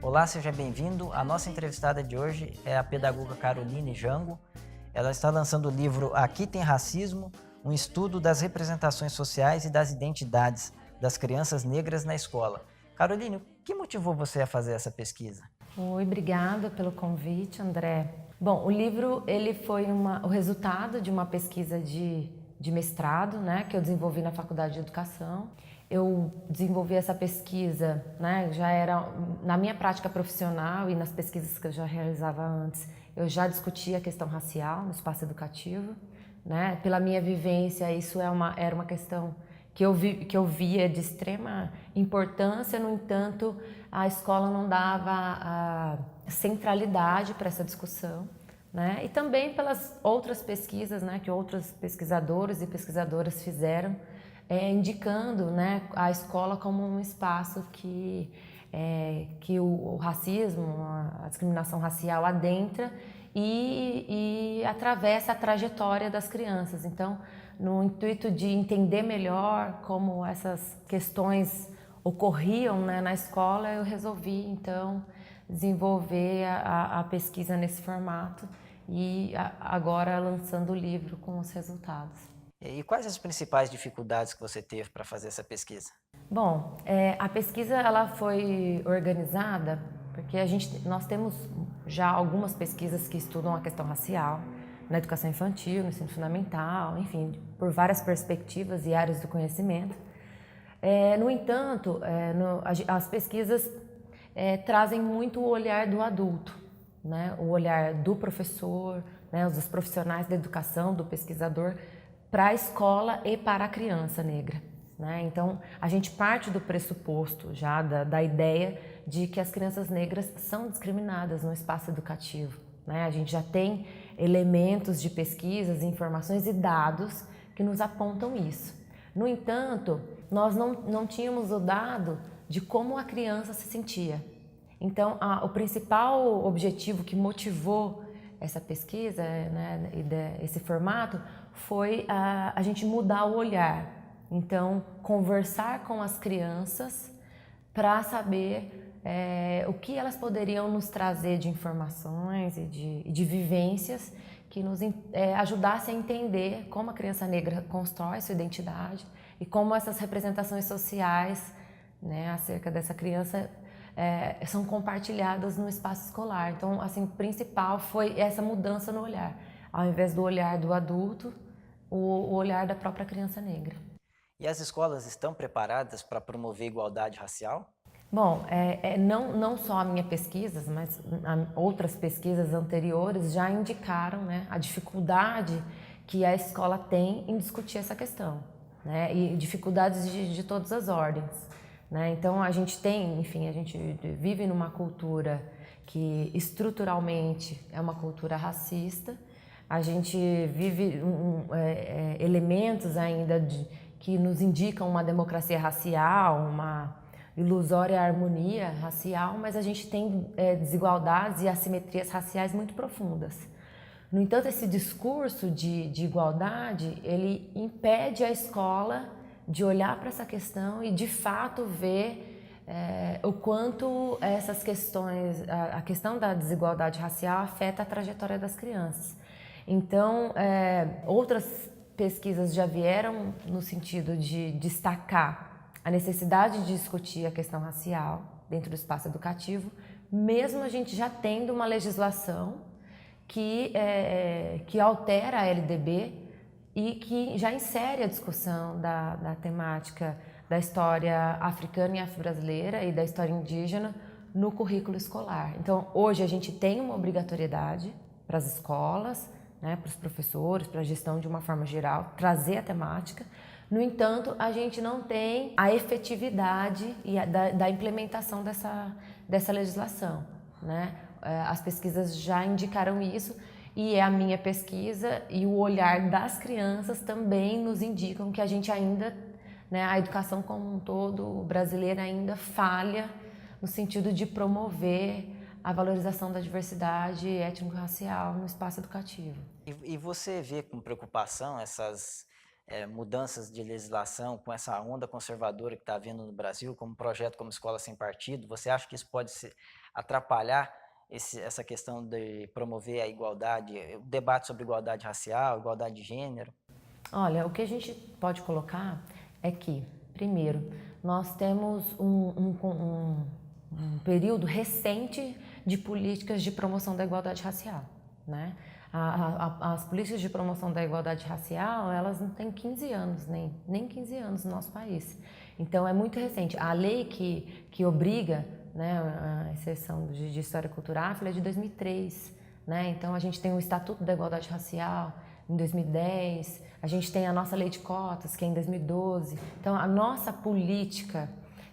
Olá, seja bem-vindo. A nossa entrevistada de hoje é a pedagoga Caroline Jango. Ela está lançando o livro Aqui Tem Racismo, um estudo das representações sociais e das identidades das crianças negras na escola. Caroline, o que motivou você a fazer essa pesquisa? Oi, obrigada pelo convite, André. Bom, o livro ele foi o resultado de uma pesquisa de mestrado, né, que eu desenvolvi na Faculdade de Educação. Eu desenvolvi essa pesquisa, né, já era na minha prática profissional e nas pesquisas que eu já realizava antes, eu já discutia a questão racial no espaço educativo, né? Pela minha vivência, isso era uma questão que eu via de extrema importância. No entanto, a escola não dava a centralidade para essa discussão, né? E também pelas outras pesquisas, né, que outros pesquisadores e pesquisadoras fizeram, indicando, né, a escola como um espaço que o racismo, a discriminação racial adentra e atravessa a trajetória das crianças. Então, no intuito de entender melhor como essas questões ocorriam, né, na escola, eu resolvi, então, desenvolver a pesquisa nesse formato e agora lançando o livro com os resultados. E quais as principais dificuldades que você teve para fazer essa pesquisa? Bom, a pesquisa ela foi organizada porque nós temos já algumas pesquisas que estudam a questão racial na educação infantil, no ensino fundamental, enfim, por várias perspectivas e áreas do conhecimento. No entanto, as pesquisas trazem muito o olhar do adulto, né? O olhar do professor, né? Dos profissionais da educação, do pesquisador, para a escola e para a criança negra, né? Então, a gente parte do pressuposto já da ideia de que as crianças negras são discriminadas no espaço educativo, né? A gente já tem elementos de pesquisas, informações e dados que nos apontam isso. No entanto, nós não tínhamos o dado de como a criança se sentia. Então, o principal objetivo que motivou essa pesquisa, né, esse formato, foi a gente mudar o olhar. Então, conversar com as crianças para saber o que elas poderiam nos trazer de informações e de vivências que nos ajudassem a entender como a criança negra constrói sua identidade e como essas representações sociais, né, acerca dessa criança são compartilhadas no espaço escolar. Então, assim, o principal foi essa mudança no olhar. Ao invés do olhar do adulto, o olhar da própria criança negra. E as escolas estão preparadas para promover igualdade racial? Bom, não só a minha pesquisa, mas outras pesquisas anteriores já indicaram, né, a dificuldade que a escola tem em discutir essa questão, né, e dificuldades de todas as ordens, né? Então, a gente vive numa cultura que estruturalmente é uma cultura racista. A gente vive elementos ainda que nos indicam uma democracia racial, uma ilusória harmonia racial, mas a gente tem desigualdades e assimetrias raciais muito profundas. No entanto, esse discurso de igualdade, ele impede a escola de olhar para essa questão e, de fato, ver o quanto essas questões, a questão da desigualdade racial afeta a trajetória das crianças. Então, outras pesquisas já vieram no sentido de destacar a necessidade de discutir a questão racial dentro do espaço educativo, mesmo a gente já tendo uma legislação que altera a LDB e que já insere a discussão da temática da história africana e afro-brasileira e da história indígena no currículo escolar. Então, hoje a gente tem uma obrigatoriedade para as escolas, né, para os professores, para a gestão de uma forma geral, trazer a temática. No entanto, a gente não tem a efetividade da implementação dessa legislação, né? As pesquisas já indicaram isso e a minha pesquisa e o olhar das crianças também nos indicam que a gente ainda, né, a educação como um todo brasileira ainda falha no sentido de promover a valorização da diversidade étnico-racial no espaço educativo. E você vê com preocupação essas mudanças de legislação, com essa onda conservadora que está havendo no Brasil, como projeto como Escola Sem Partido, você acha que isso pode atrapalhar essa questão de promover a igualdade, o debate sobre igualdade racial, igualdade de gênero? Olha, o que a gente pode colocar é que, primeiro, nós temos um período recente de políticas de promoção da igualdade racial, né? As políticas de promoção da igualdade racial, elas não têm 15 anos, nem 15 anos no nosso país. Então, é muito recente. A lei que obriga, né, a exceção de História Cultural Afro é de 2003, né? Então, a gente tem o Estatuto da Igualdade Racial em 2010, a gente tem a nossa lei de cotas, que é em 2012. Então, a nossa política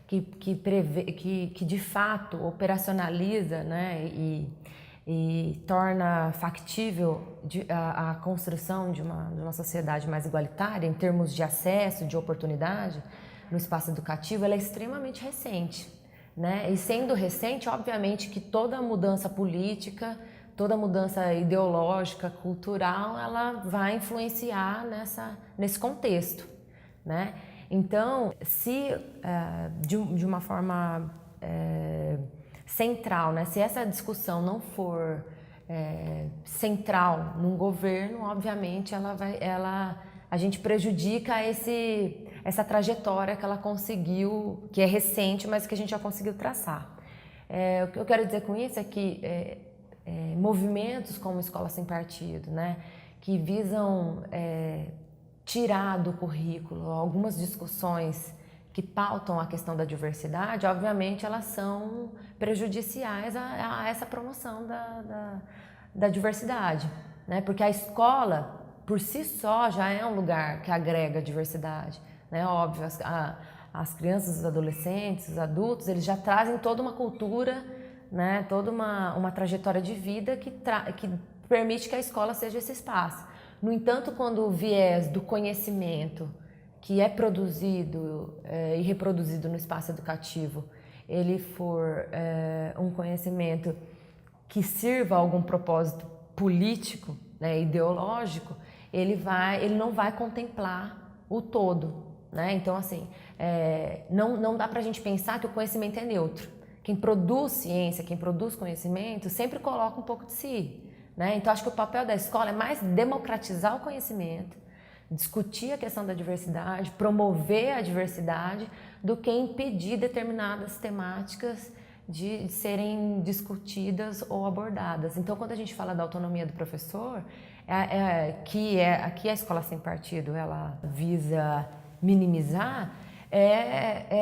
que de fato operacionaliza, né, e torna factível a construção de uma sociedade mais igualitária em termos de acesso, de oportunidade no espaço educativo, ela é extremamente recente, né? E sendo recente, obviamente que toda mudança política, toda mudança ideológica, cultural, ela vai influenciar nesse contexto, né? Então, se de uma forma central, né? Se essa discussão não for central num governo, obviamente a gente prejudica essa trajetória que ela conseguiu, que é recente, mas que a gente já conseguiu traçar. O que eu quero dizer com isso é que movimentos como Escola Sem Partido, né? Que visam tirar do currículo algumas discussões que pautam a questão da diversidade, obviamente elas são prejudiciais a essa promoção da diversidade, né? Porque a escola, por si só, já é um lugar que agrega diversidade, né? Óbvio, as crianças, os adolescentes, os adultos, eles já trazem toda uma cultura, né? Toda uma trajetória de vida que permite que a escola seja esse espaço. No entanto, quando o viés do conhecimento que é produzido e reproduzido no espaço educativo, ele for um conhecimento que sirva a algum propósito político, né, ideológico, ele não vai contemplar o todo, né? Então, assim, não dá para a gente pensar que o conhecimento é neutro. Quem produz ciência, quem produz conhecimento, sempre coloca um pouco de si, né? Então, acho que o papel da escola é mais democratizar o conhecimento, discutir a questão da diversidade, promover a diversidade, do que impedir determinadas temáticas de serem discutidas ou abordadas. Então, quando a gente fala da autonomia do professor, aqui a Escola Sem Partido ela visa minimizar,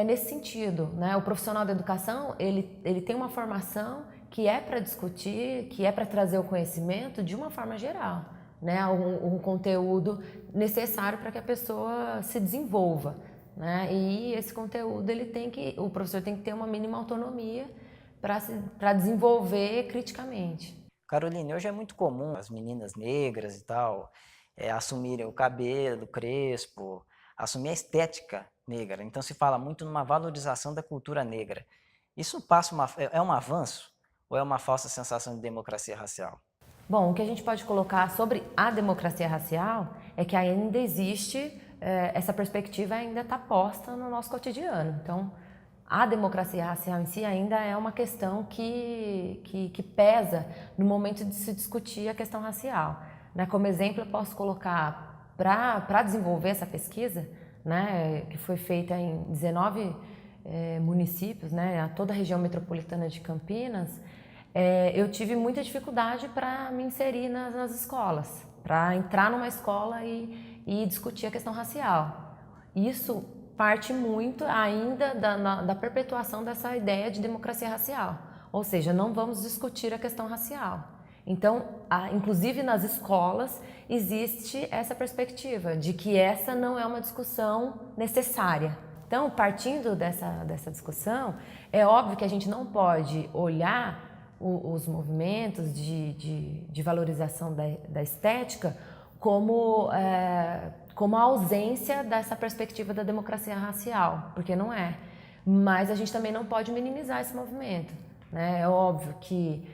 nesse sentido, né? O profissional da educação ele tem uma formação que é para discutir, que é para trazer o conhecimento de uma forma geral, né? Um conteúdo necessário para que a pessoa se desenvolva, né? E esse conteúdo o professor tem que ter uma mínima autonomia para desenvolver criticamente. Caroline, hoje é muito comum as meninas negras e tal assumirem o cabelo crespo, assumir a estética negra. Então se fala muito numa valorização da cultura negra. Isso é um avanço ou é uma falsa sensação de democracia racial? Bom, o que a gente pode colocar sobre a democracia racial é que ainda existe, essa perspectiva ainda está posta no nosso cotidiano. Então, a democracia racial em si ainda é uma questão que pesa no momento de se discutir a questão racial, né? Como exemplo, eu posso colocar, para desenvolver essa pesquisa, né, que foi feita em 19 municípios, né, toda a região metropolitana de Campinas, eu tive muita dificuldade para me inserir nas escolas, para entrar numa escola e discutir a questão racial. Isso parte muito ainda da perpetuação dessa ideia de democracia racial, ou seja, não vamos discutir a questão racial. Então, inclusive nas escolas, existe essa perspectiva de que essa não é uma discussão necessária. Então, partindo dessa discussão, é óbvio que a gente não pode olhar os movimentos de valorização da estética como a ausência dessa perspectiva da democracia racial, porque não é. Mas a gente também não pode minimizar esse movimento, né? É óbvio que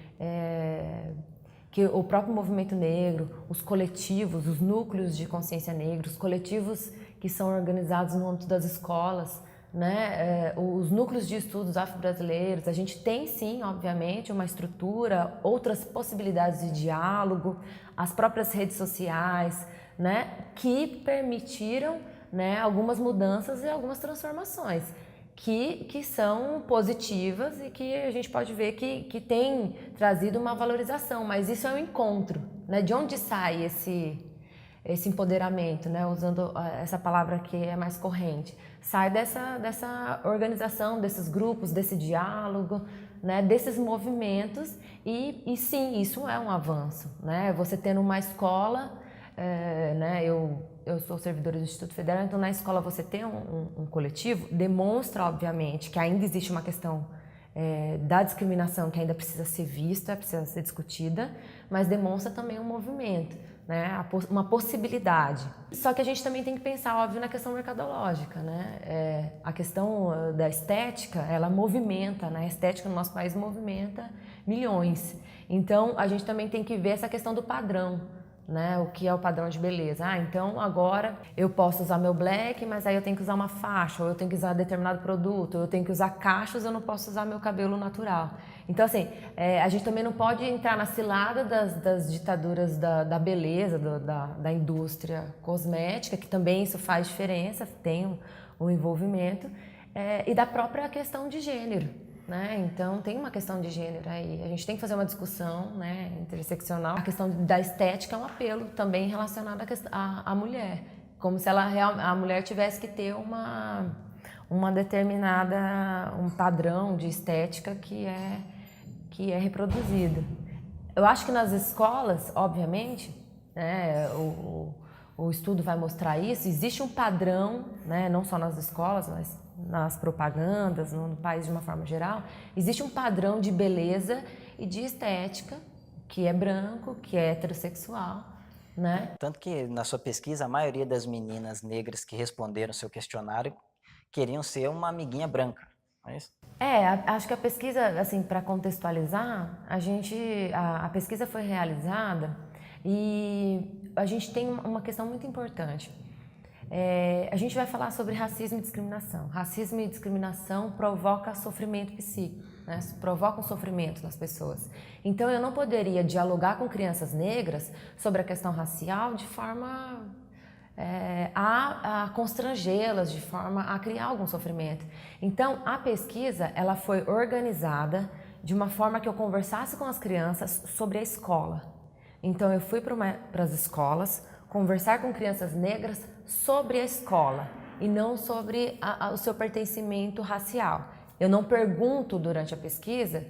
que o próprio movimento negro, os coletivos, os núcleos de consciência negra, os coletivos que são organizados no âmbito das escolas, né, os núcleos de estudos afro-brasileiros, a gente tem sim, obviamente, uma estrutura, outras possibilidades de diálogo, as próprias redes sociais, né, que permitiram, né, algumas mudanças e algumas transformações que são positivas e que a gente pode ver que tem trazido uma valorização, mas isso é um encontro, né, de onde sai esse empoderamento, né, usando essa palavra que é mais corrente, sai dessa organização, desses grupos, desse diálogo, né, desses movimentos e sim, isso é um avanço, né, você tendo uma escola, né, eu sou servidora do Instituto Federal, então na escola você ter um coletivo demonstra, obviamente, que ainda existe uma questão da discriminação que ainda precisa ser vista, precisa ser discutida, mas demonstra também um movimento, né, uma possibilidade. Só que a gente também tem que pensar, óbvio, na questão mercadológica, né? A questão da estética, ela movimenta, né? A estética no nosso país movimenta milhões. Então, a gente também tem que ver essa questão do padrão, né? O que é o padrão de beleza. Então agora eu posso usar meu black, mas aí eu tenho que usar uma faixa, ou eu tenho que usar determinado produto, ou eu tenho que usar cachos, eu não posso usar meu cabelo natural. Então assim, a gente também não pode entrar na cilada das ditaduras da beleza, da indústria cosmética, que também isso faz diferença, tem um envolvimento, e da própria questão de gênero. Né? Então tem uma questão de gênero aí, a gente tem que fazer uma discussão, né, interseccional. A questão da estética é um apelo também relacionado à mulher, como se a mulher tivesse que ter uma determinada, um padrão de estética que é reproduzido. Eu acho que nas escolas, obviamente, né, o estudo vai mostrar isso, existe um padrão, né, não só nas escolas, mas nas propagandas, no país de uma forma geral, existe um padrão de beleza e de estética que é branco, que é heterossexual, né? Tanto que na sua pesquisa, a maioria das meninas negras que responderam seu questionário queriam ser uma amiguinha branca, não é isso? Acho que a pesquisa, assim, para contextualizar, a pesquisa foi realizada e a gente tem uma questão muito importante. A gente vai falar sobre racismo e discriminação. Racismo e discriminação provocam sofrimento psíquico, né? Provocam sofrimento nas pessoas. Então eu não poderia dialogar com crianças negras sobre a questão racial de forma a constrangê-las, de forma a criar algum sofrimento. Então a pesquisa ela foi organizada de uma forma que eu conversasse com as crianças sobre a escola. Então eu fui para as escolas conversar com crianças negras sobre a escola e não sobre o seu pertencimento racial. Eu não pergunto durante a pesquisa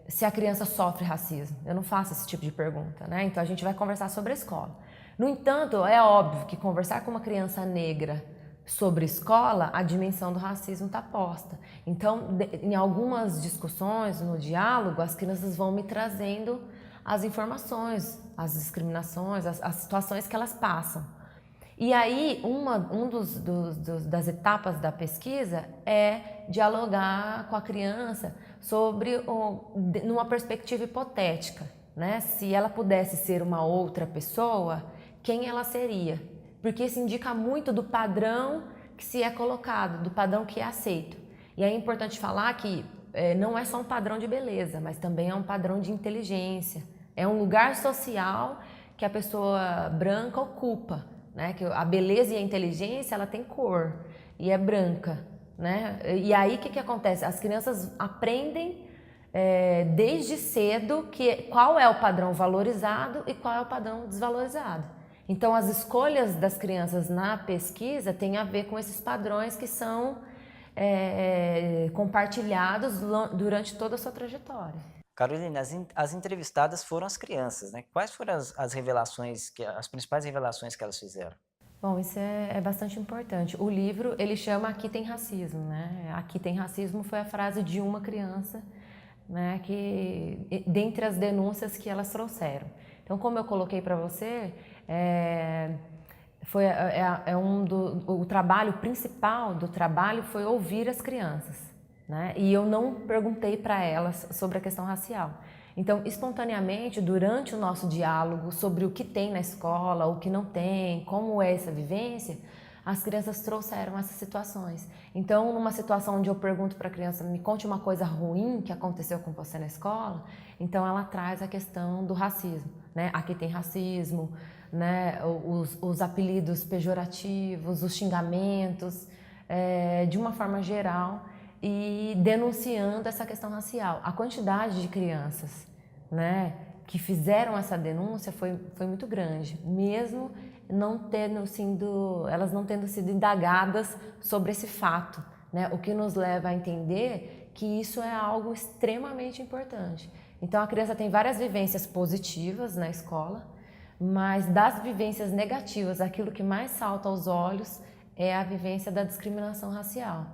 se a criança sofre racismo. Eu não faço esse tipo de pergunta, né? Então a gente vai conversar sobre a escola. No entanto, é óbvio que conversar com uma criança negra sobre escola, a dimensão do racismo está posta. Então, em algumas discussões, no diálogo, as crianças vão me trazendo as informações, as discriminações, as situações que elas passam. E aí, das etapas da pesquisa é dialogar com a criança sobre, numa perspectiva hipotética, né? Se ela pudesse ser uma outra pessoa, quem ela seria? Porque isso indica muito do padrão que se é colocado, do padrão que é aceito. E é importante falar que não é só um padrão de beleza, mas também é um padrão de inteligência. É um lugar social que a pessoa branca ocupa, né? Que a beleza e a inteligência, ela tem cor e é branca, né? E aí o que acontece? As crianças aprendem desde cedo qual é o padrão valorizado e qual é o padrão desvalorizado. Então as escolhas das crianças na pesquisa têm a ver com esses padrões que são compartilhados durante toda a sua trajetória. Carolina, as entrevistadas foram as crianças, né? Quais foram as revelações, as principais revelações que elas fizeram? Bom, isso é bastante importante. O livro, ele chama Aqui Tem Racismo, né? Aqui Tem Racismo foi a frase de uma criança, né? Dentre as denúncias que elas trouxeram. Então, como eu coloquei para você, o trabalho principal do trabalho foi ouvir as crianças. Né? E eu não perguntei para elas sobre a questão racial. Então, espontaneamente, durante o nosso diálogo sobre o que tem na escola, o que não tem, como é essa vivência, as crianças trouxeram essas situações. Então, numa situação onde eu pergunto para a criança, me conte uma coisa ruim que aconteceu com você na escola, então ela traz a questão do racismo, né? Aqui tem racismo, né? Os apelidos pejorativos, os xingamentos, de uma forma geral, e denunciando essa questão racial. A quantidade de crianças, né, que fizeram essa denúncia foi muito grande, mesmo elas não tendo sido indagadas sobre esse fato, né, o que nos leva a entender que isso é algo extremamente importante. Então a criança tem várias vivências positivas na escola, mas das vivências negativas, aquilo que mais salta aos olhos é a vivência da discriminação racial.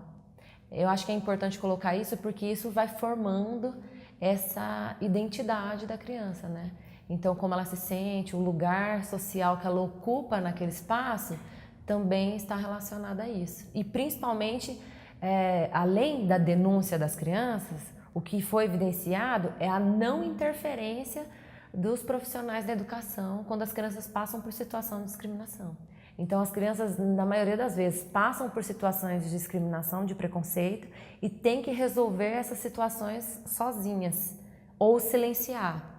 Eu acho que é importante colocar isso porque isso vai formando essa identidade da criança, né? Então, como ela se sente, o lugar social que ela ocupa naquele espaço também está relacionado a isso. E principalmente, além da denúncia das crianças, o que foi evidenciado é a não interferência dos profissionais da educação quando as crianças passam por situação de discriminação. Então, as crianças, na maioria das vezes, passam por situações de discriminação, de preconceito e têm que resolver essas situações sozinhas ou silenciar.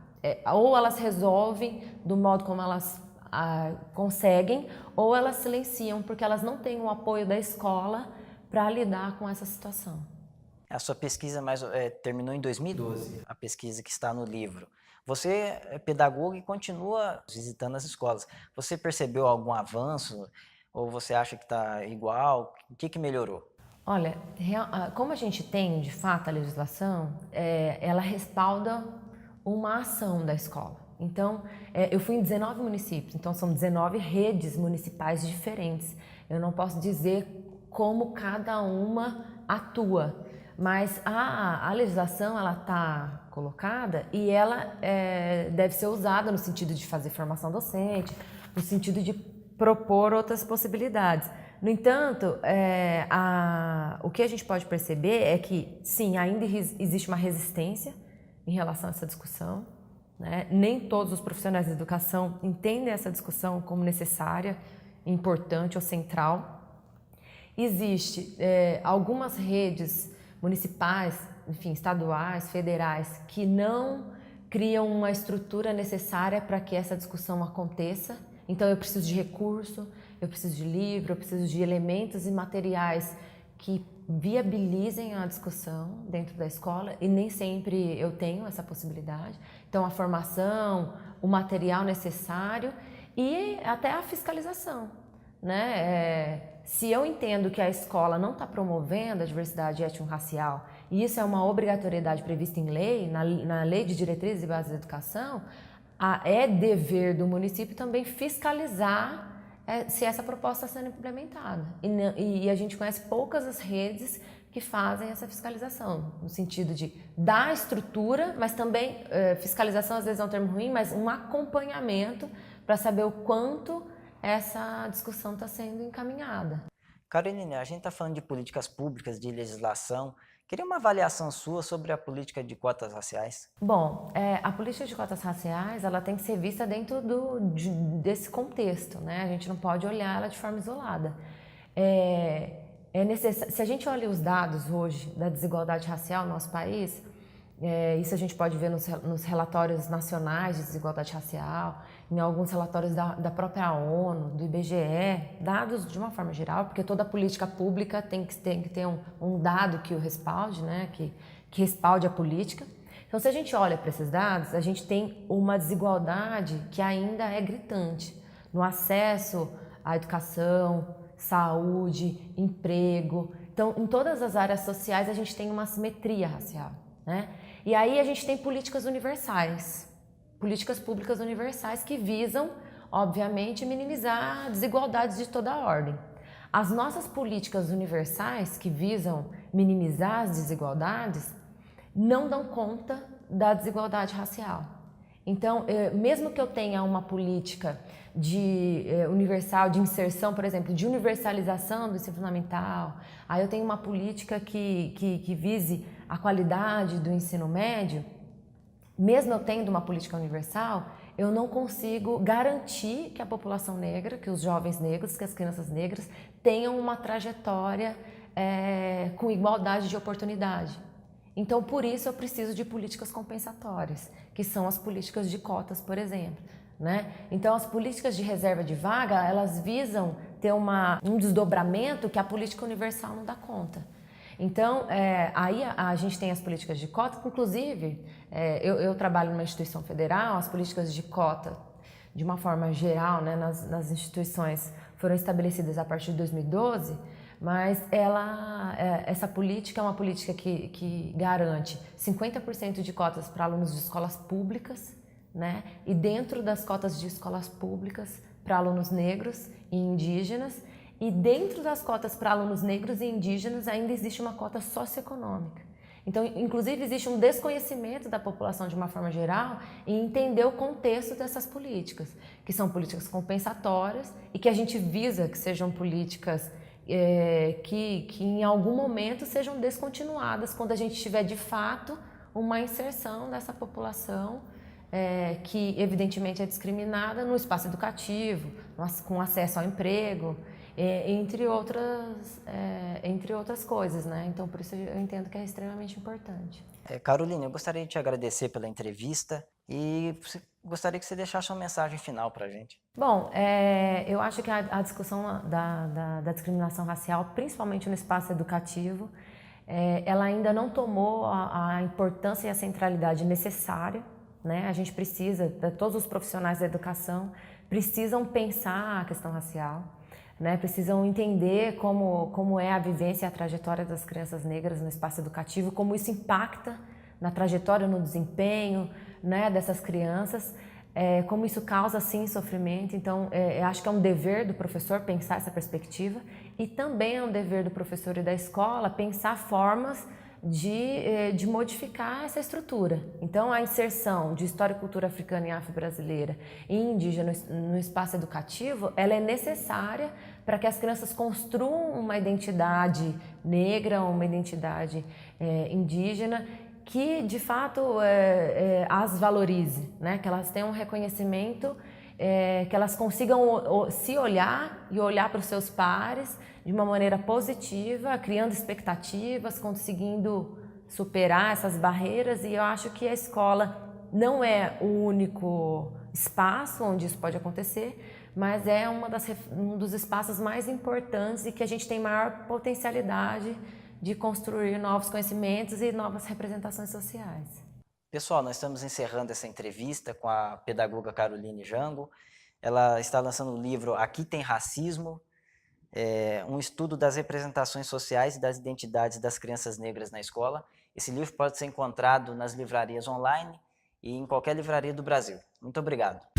Ou elas resolvem do modo como elas conseguem, ou elas silenciam porque elas não têm o apoio da escola para lidar com essa situação. A sua pesquisa terminou em 2012, a pesquisa que está no livro. Você é pedagogo e continua visitando as escolas. Você percebeu algum avanço ou você acha que está igual? O que melhorou? Olha, como a gente tem, de fato, a legislação, ela respalda uma ação da escola. Então, eu fui em 19 municípios, então são 19 redes municipais diferentes. Eu não posso dizer como cada uma atua, mas a legislação ela está colocada e ela deve ser usada no sentido de fazer formação docente, no sentido de propor outras possibilidades. No entanto, o que a gente pode perceber é que, sim, ainda existe uma resistência em relação a essa discussão, né? Nem todos os profissionais da educação entendem essa discussão como necessária, importante ou central. Existe algumas redes municipais, enfim, estaduais, federais, que não criam uma estrutura necessária para que essa discussão aconteça. Então, eu preciso de recurso, eu preciso de livro, eu preciso de elementos e materiais que viabilizem a discussão dentro da escola e nem sempre eu tenho essa possibilidade. Então, a formação, o material necessário e até a fiscalização, né? Se eu entendo que a escola não está promovendo a diversidade étnico-racial e isso é uma obrigatoriedade prevista em lei, na Lei de Diretrizes e Bases da Educação, é dever do município também fiscalizar se essa proposta está sendo implementada. E a gente conhece poucas as redes que fazem essa fiscalização, no sentido de dar estrutura, mas também, fiscalização às vezes é um termo ruim, mas um acompanhamento para saber o quanto essa discussão está sendo encaminhada. Caroline, a gente está falando de políticas públicas, de legislação. Queria uma avaliação sua sobre a política de cotas raciais. Bom, a política de cotas raciais ela tem que ser vista dentro desse contexto, né? A gente não pode olhar ela de forma isolada. Se a gente olha os dados hoje da desigualdade racial no nosso país, isso a gente pode ver nos relatórios nacionais de desigualdade racial, em alguns relatórios da própria ONU, do IBGE, dados de uma forma geral, porque toda política pública tem que ter um dado que o respalde, né, que respalde a política. Então, se a gente olha para esses dados, a gente tem uma desigualdade que ainda é gritante no acesso à educação, saúde, emprego. Então, em todas as áreas sociais, a gente tem uma assimetria racial, né? E aí a gente tem políticas universais, políticas públicas universais que visam, obviamente, minimizar desigualdades de toda a ordem. As nossas políticas universais que visam minimizar as desigualdades não dão conta da desigualdade racial. Então, mesmo que eu tenha uma política universal de inserção, por exemplo, de universalização do ensino fundamental, aí eu tenho uma política que vise a qualidade do ensino médio, mesmo eu tendo uma política universal, eu não consigo garantir que a população negra, que os jovens negros, que as crianças negras tenham uma trajetória com igualdade de oportunidade. Então, por isso, eu preciso de políticas compensatórias, que são as políticas de cotas, por exemplo. Né? Então, as políticas de reserva de vaga, elas visam ter um desdobramento que a política universal não dá conta. Então, aí a gente tem as políticas de cota, que inclusive, eu trabalho numa instituição federal, as políticas de cota, de uma forma geral, né, nas instituições, foram estabelecidas a partir de 2012, mas essa política é uma política que garante 50% de cotas para alunos de escolas públicas, né, e dentro das cotas de escolas públicas para alunos negros e indígenas, e dentro das cotas para alunos negros e indígenas ainda existe uma cota socioeconômica. Então, inclusive, existe um desconhecimento da população de uma forma geral em entender o contexto dessas políticas, que são políticas compensatórias e que a gente visa que sejam políticas que em algum momento sejam descontinuadas quando a gente tiver de fato uma inserção dessa população que evidentemente é discriminada no espaço educativo, com acesso ao emprego, entre outras coisas, né? Então, por isso eu entendo que é extremamente importante. Caroline, eu gostaria de te agradecer pela entrevista e gostaria que você deixasse uma mensagem final para a gente. Bom, eu acho que a discussão da discriminação racial, principalmente no espaço educativo, ela ainda não tomou a importância e a centralidade necessária, né? A gente precisa, todos os profissionais da educação precisam pensar a questão racial, né? Precisam entender como é a vivência e a trajetória das crianças negras no espaço educativo, como isso impacta na trajetória, no desempenho, né, dessas crianças, como isso causa, sim, sofrimento. Então, eu acho que é um dever do professor pensar essa perspectiva e também é um dever do professor e da escola pensar formas de modificar essa estrutura. Então, a inserção de história e cultura africana e afro-brasileira e indígena no espaço educativo, ela é necessária para que as crianças construam uma identidade negra, uma identidade indígena, que de fato as valorize, né? Que elas tenham um reconhecimento, que elas consigam se olhar e olhar para os seus pares de uma maneira positiva, criando expectativas, conseguindo superar essas barreiras. E eu acho que a escola não é o único espaço onde isso pode acontecer, mas é um dos espaços mais importantes e que a gente tem maior potencialidade de construir novos conhecimentos e novas representações sociais. Pessoal, nós estamos encerrando essa entrevista com a pedagoga Caroline Jango. Ela está lançando o livro Aqui Tem Racismo, um estudo das representações sociais e das identidades das crianças negras na escola. Esse livro pode ser encontrado nas livrarias online e em qualquer livraria do Brasil. Muito obrigado.